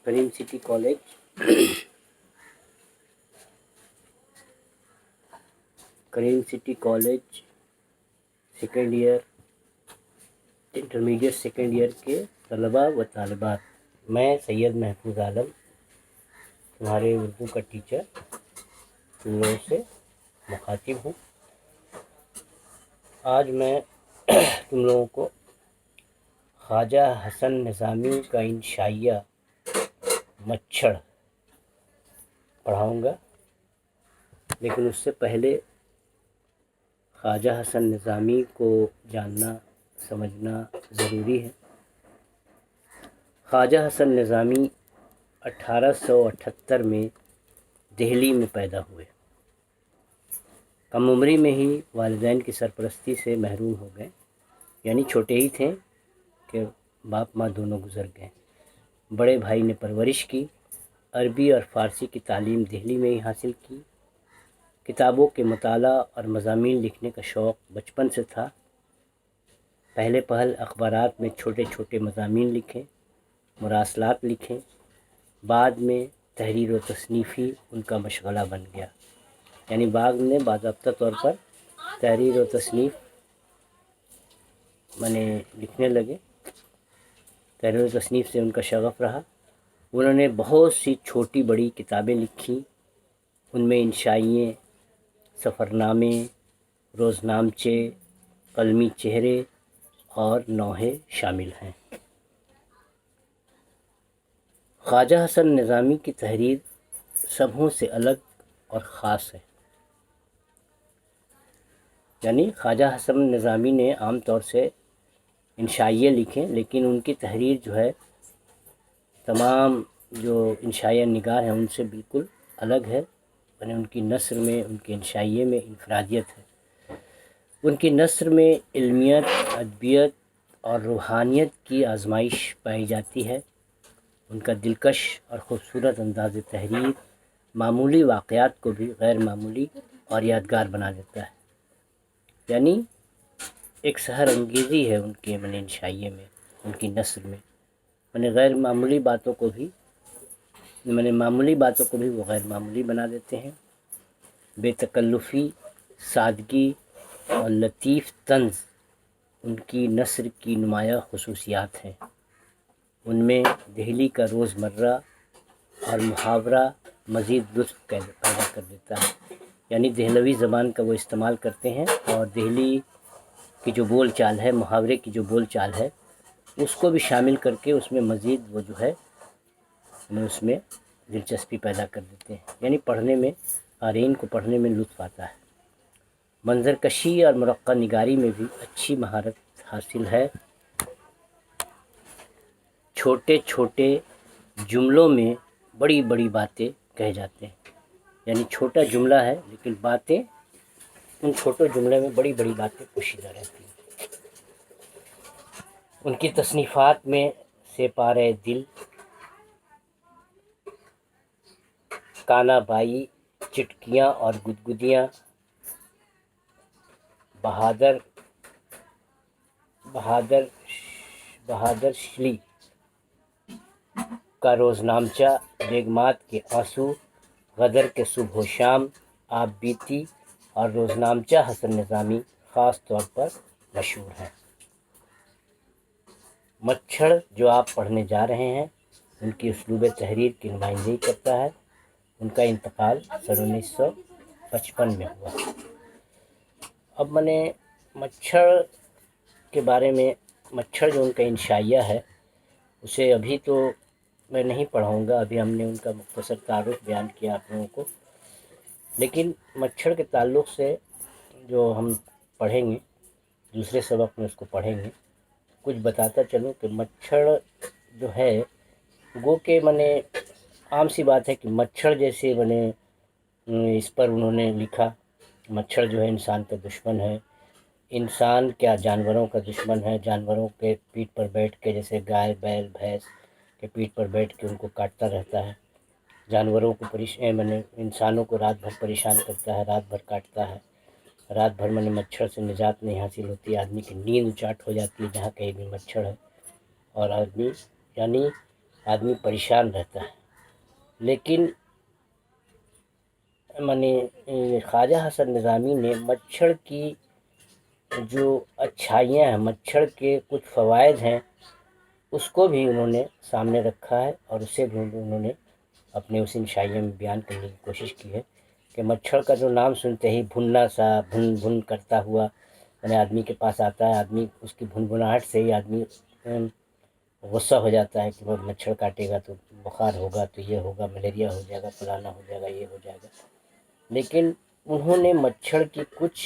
کریم city college Karim city college second year intermediate second year کے طلباء و طالبات، میں سید محفوظ عالم تمہارے اردو کا ٹیچر تم لوگوں سے مخاطب ہوں۔ آج میں تم لوگوں کو خواجہ حسن نظامی کا انشائیہ مچھڑ پڑھاؤں گا، لیکن اس سے پہلے خواجہ حسن نظامی کو جاننا سمجھنا ضروری ہے۔ خواجہ حسن نظامی 1878 میں دہلی میں پیدا ہوئے۔ کم عمری میں ہی والدین کی سرپرستی سے محروم ہو گئے، یعنی چھوٹے ہی تھے کہ باپ ماں دونوں گزر گئے۔ بڑے بھائی نے پرورش کی، عربی اور فارسی کی تعلیم دہلی میں ہی حاصل کی۔ کتابوں کے مطالعہ اور مضامین لکھنے کا شوق بچپن سے تھا۔ پہلے پہل اخبارات میں چھوٹے چھوٹے مضامین لکھے، مراسلات لکھے، بعد میں تحریر و تصنیفی ان کا مشغلہ بن گیا، یعنی بعد میں باضابطہ طور پر تحریر و تصنیف لکھنے لگے۔ تحریر و تصنیف سے ان کا شغف رہا۔ انہوں نے بہت سی چھوٹی بڑی کتابیں لکھیں، ان میں انشائیے، سفرنامے، روزنامچے، قلمی چہرے اور نوحے شامل ہیں۔ خواجہ حسن نظامی کی تحریر سبھوں سے الگ اور خاص ہے، یعنی خواجہ حسن نظامی نے عام طور سے انشائیے لکھے، لیکن ان کی تحریر جو ہے تمام جو انشائیہ نگار ہیں ان سے بالکل الگ ہے، یعنی ان کی نثر میں، ان کے انشائیے میں انفرادیت ہے۔ ان کی نثر میں علمیت، ادبیت اور روحانیت کی آزمائش پائی جاتی ہے۔ ان کا دلکش اور خوبصورت انداز تحریر معمولی واقعات کو بھی غیر معمولی اور یادگار بنا دیتا ہے، یعنی ایک سحر انگیزی ہے ان کے انشائیے میں، ان کی نثر میں، غیر معمولی باتوں کو بھی معمولی باتوں کو بھی وہ غیر معمولی بنا دیتے ہیں۔ بے تکلفی، سادگی اور لطیف طنز ان کی نثر کی نمایاں خصوصیات ہیں۔ ان میں دہلی کا روزمرہ اور محاورہ مزید لطف پیدا کر دیتا ہے، یعنی دہلوی زبان کا وہ استعمال کرتے ہیں، اور دہلی کی جو بول چال ہے، محاورے کی جو بول چال ہے، اس کو بھی شامل کر کے اس میں مزید وہ جو ہے اس میں دلچسپی پیدا کر دیتے ہیں، یعنی پڑھنے میں، قارئین کو پڑھنے میں لطف آتا ہے۔ منظر کشی اور مرقع نگاری میں بھی اچھی مہارت حاصل ہے۔ چھوٹے چھوٹے جملوں میں بڑی بڑی باتیں کہے جاتے ہیں، یعنی چھوٹا جملہ ہے لیکن باتیں ان چھوٹے جملے میں بڑی بڑی باتیں پوشیدہ رہتی ہیں۔ ان کی تصنیفات میں سپارہ دل، کانا بائی، چٹکیاں اور گدگدیاں، بہادر شلی کا روزنامچہ، بیگمات کے آنسو، غدر کے صبح و شام، آپ بیتی اور روزنامچہ حسن نظامی خاص طور پر مشہور ہیں۔ مچھڑ جو آپ پڑھنے جا رہے ہیں ان کی اسلوب تحریر کی نمائندگی کرتا ہے۔ ان کا انتقال سن 1955 میں ہوا۔ اب مچھڑ کے بارے میں، مچھڑ جو ان کا انشائیہ ہے اسے ابھی تو میں نہیں پڑھاؤں گا، ابھی ہم نے ان کا مختصر تعارف بیان کیا آپ لوگوں کو، لیکن مچھڑ کے تعلق سے جو ہم پڑھیں گے، دوسرے سبق میں اس کو پڑھیں گے، کچھ بتاتا چلوں کہ مچھڑ جو ہے گو کہ عام سی بات ہے کہ مچھڑ جیسے اس پر انہوں نے لکھا، مچھڑ جو ہے انسان کا دشمن ہے۔ انسان کیا جانوروں کا دشمن ہے، جانوروں کے پیٹھ پر بیٹھ کے، جیسے گائے، بیل، بھینس کے پیٹھ پر بیٹھ کے ان کو کاٹتا رہتا ہے، جانوروں کو انسانوں کو رات بھر پریشان کرتا ہے، رات بھر کاٹتا ہے، رات بھر مچھر سے نجات نہیں حاصل ہوتی، آدمی کی نیند اچاٹ ہو جاتی ہے جہاں کہیں بھی مچھر ہے، اور آدمی یعنی آدمی پریشان رہتا ہے. لیکن خواجہ حسن نظامی نے مچھر کی جو اچھائیاں ہیں، مچھر کے کچھ فوائد ہیں، اس کو بھی انہوں نے سامنے رکھا ہے، اور اسے بھی انہوں نے اپنے اس انشائیہ میں بیان کرنے کی کوشش کی ہے کہ مچھر کا جو نام سنتے ہی بھننا سا بھن بھن کرتا ہوا آدمی کے پاس آتا ہے، آدمی اس کی بھنبھناہٹ سے ہی آدمی غصہ ہو جاتا ہے کہ وہ مچھر کاٹے گا تو بخار ہوگا، تو یہ ہوگا، ملیریا ہو جائے گا، فلانا ہو جائے گا، یہ ہو جائے گا. لیکن انہوں نے مچھر کی کچھ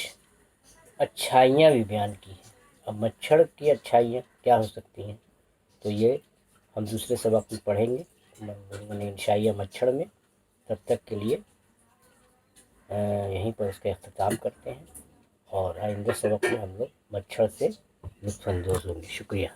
اچھائیاں بھی بیان کی ہیں. اب مچھر کی اچھائیاں کیا ہو سکتی ہیں، تو یہ ہم دوسرے سبق میں پڑھیں گے، انشائیہ مچھر میں. تب تک کے لیے یہیں پر اس کا اختتام کرتے ہیں، اور آئندہ سبق میں ہم لوگ مچھر سے لطف اندوز ہوں گے. شکریہ.